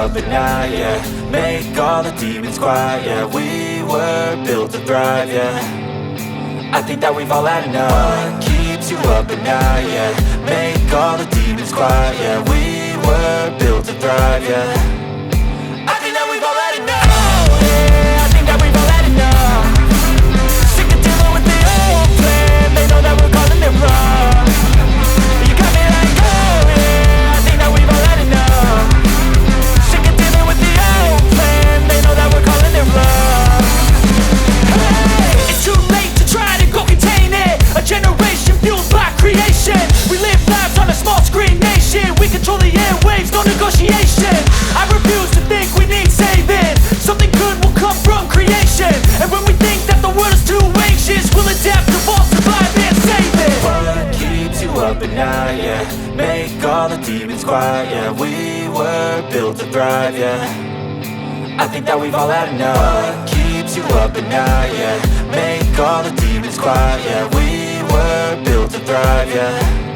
up at night, yeah. Make all the demons quiet, yeah. We were built to thrive, yeah. I think that we've all had enough. What keeps you up at night, yeah. Make all the demons quiet, yeah. We were built to thrive, yeah. I think that we've all had enough. Oh, yeah, I think that we've all had enough. Sick of dealing with the old plan. They know that we're calling it wrong. You got me like, oh yeah, I think that we've all had enough. Sick of dealing with the old plan. They know that we're calling it wrong. Hey, it's too late to try to go contain it. A generation fueled by creation. We live lives on a small screen nation. We control the airwaves, no negotiation. I refuse to think we need saving. Something good will come from creation. And when we think that the world is too anxious, we'll adapt, evolve, survive and save it. What keeps you up at night, yeah. Make all the demons quiet, yeah. We were built to thrive, yeah. I think that we've all had enough. What keeps you up at night, yeah. Make all the demons quiet, yeah. We were built to thrive, yeah.